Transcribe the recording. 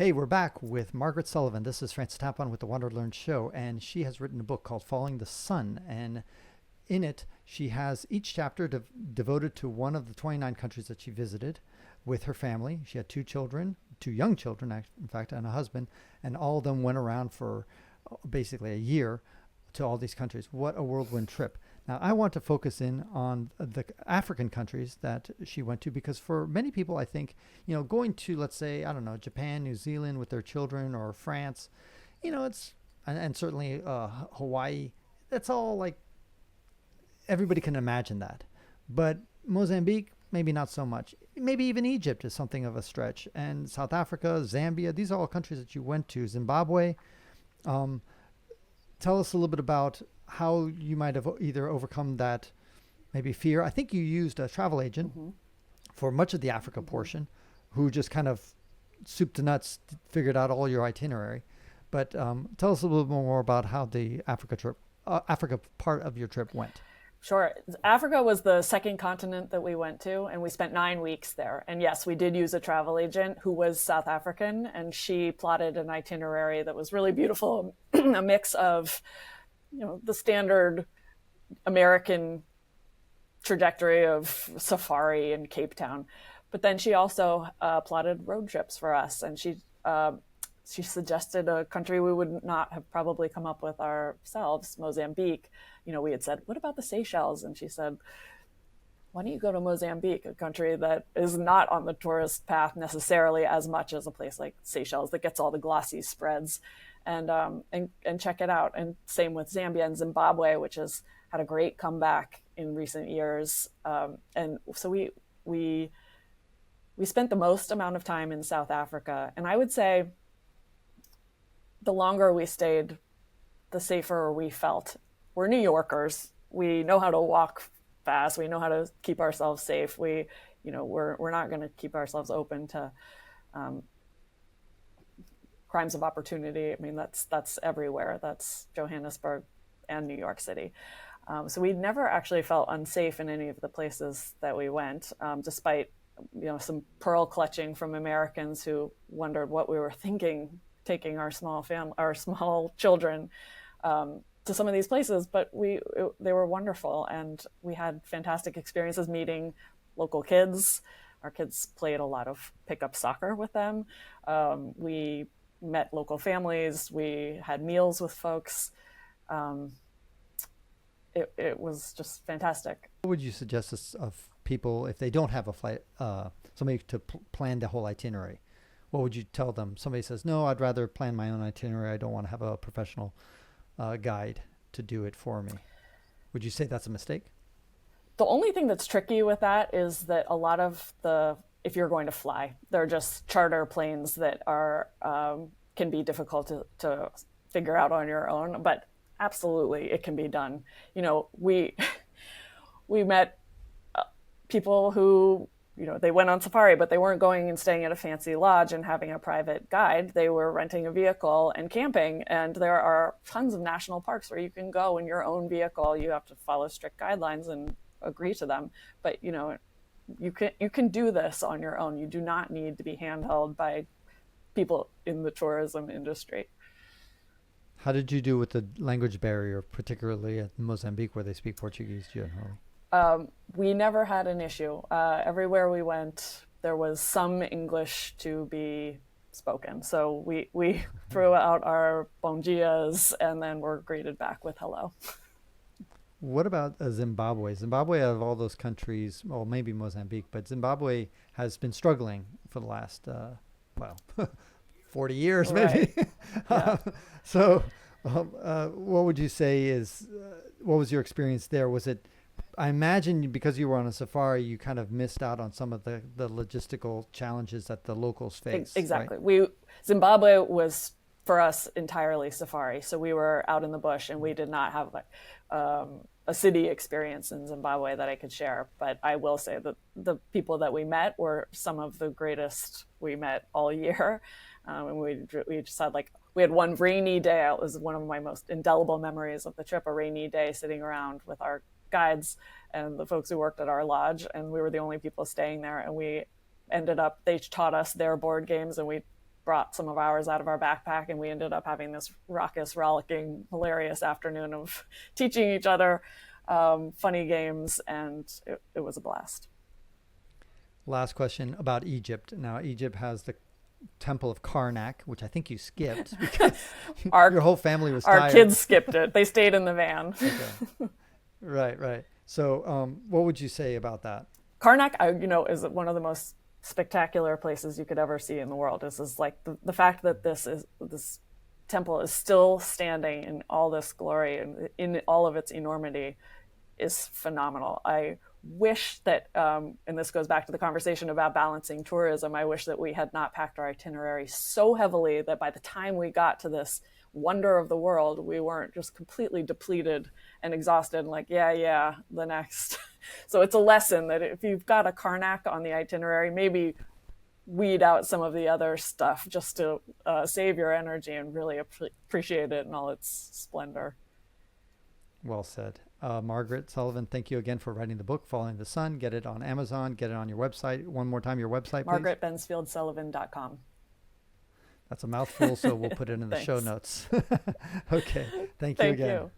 Hey, we're back with Margaret Sullivan. This is Francis Tapon with the WanderLearn show, and she has written a book called Following the Sun. And in it, she has each chapter devoted to one of the 29 countries that she visited with her family. She had two children, two young children, in fact, and a husband, and all of them went around for basically a year to all these countries. What a whirlwind trip. Now, I want to focus in on the African countries that she went to because for many people, I think, going to, let's say, I don't know, Japan, New Zealand with their children or France, and certainly Hawaii, that's all like, everybody can imagine that. But Mozambique, maybe not so much. Maybe even Egypt is something of a stretch. And South Africa, Zambia, these are all countries that you went to. Zimbabwe. Tell us a little bit about how you might have either overcome that maybe fear. I think you used a travel agent for much of the Africa portion who just kind of soup to nuts figured out all your itinerary. But tell us a little bit more about how the Africa part of your trip went. Sure. Africa was the second continent that we went to, and we spent 9 weeks there. And yes, we did use a travel agent who was South African, and she plotted an itinerary that was really beautiful, a mix of, the standard American trajectory of safari in Cape Town. But then she also plotted road trips for us, and she suggested a country we would not have probably come up with ourselves, Mozambique. We had said, what about the Seychelles? And she said, why don't you go to Mozambique, a country that is not on the tourist path necessarily as much as a place like Seychelles that gets all the glossy spreads, and check it out. And same with Zambia and Zimbabwe, which has had a great comeback in recent years. And so we spent the most amount of time in South Africa. And I would say the longer we stayed, the safer we felt. We're New Yorkers. We know how to walk fast. We know how to keep ourselves safe. We're not going to keep ourselves open to crimes of opportunity. I mean, that's everywhere. That's Johannesburg and New York City. So we never actually felt unsafe in any of the places that we went, despite some pearl clutching from Americans who wondered what we were thinking, taking our small children to some of these places. But they were wonderful, and we had fantastic experiences meeting local kids. Our kids played a lot of pickup soccer with them. We met local families. We had meals with folks. It was just fantastic. What would you suggest of people if they don't have a flight, somebody to plan the whole itinerary? What would you tell them? Somebody says, no, I'd rather plan my own itinerary. I don't want to have a professional guide to do it for me. Would you say that's a mistake? The only thing that's tricky with that is that a lot of if you're going to fly, they're just charter planes that are can be difficult to figure out on your own. But absolutely, it can be done. We met people who, they went on safari, but they weren't going and staying at a fancy lodge and having a private guide. They were renting a vehicle and camping. And there are tons of national parks where you can go in your own vehicle. You have to follow strict guidelines and agree to them. But, you can do this on your own. You do not need to be handheld by people in the tourism industry. How did you do with the language barrier, particularly at Mozambique where they speak Portuguese generally? We never had an issue. Everywhere we went, there was some English to be spoken. So we threw out our bom dias and then were greeted back with hello. What about Zimbabwe? Zimbabwe, out of all those countries, well, maybe Mozambique, but Zimbabwe has been struggling for the last, 40 years, maybe. Right. Yeah. So what would you say what was your experience there? Was it, I imagine because you were on a safari, you kind of missed out on some of the logistical challenges that the locals face. Exactly. Right? Zimbabwe was for us entirely safari. So we were out in the bush and we did not have a city experience in Zimbabwe that I could share. But I will say that the people that we met were some of the greatest we met all year. And we just had we had one rainy day. It was one of my most indelible memories of the trip, a rainy day sitting around with our guides and the folks who worked at our lodge. And we were the only people staying there. And they taught us their board games and we brought some of ours out of our backpack, and we ended up having this raucous, rollicking, hilarious afternoon of teaching each other funny games, and it was a blast. Last question about Egypt. Now, Egypt has the Temple of Karnak, which I think you skipped because your whole family was tired. Our kids skipped it. They stayed in the van. Okay. Right. So what would you say about that? Karnak, is one of the most spectacular places you could ever see in the world. This is like the fact that this temple is still standing in all this glory and in all of its enormity is phenomenal. I wish that, and this goes back to the conversation about balancing tourism, I wish that we had not packed our itinerary so heavily that by the time we got to this wonder of the world, we weren't just completely depleted and exhausted and like, yeah, the next. So it's a lesson that if you've got a Karnak on the itinerary, maybe weed out some of the other stuff just to save your energy and really appreciate it in all its splendor. Well said. Margaret Sullivan, thank you again for writing the book, Following the Sun. Get it on Amazon. Get it on your website. One more time, your website, please. MargaretBensfieldSullivan.com. That's a mouthful, so we'll put it in the show notes. Okay. Thank you again. You.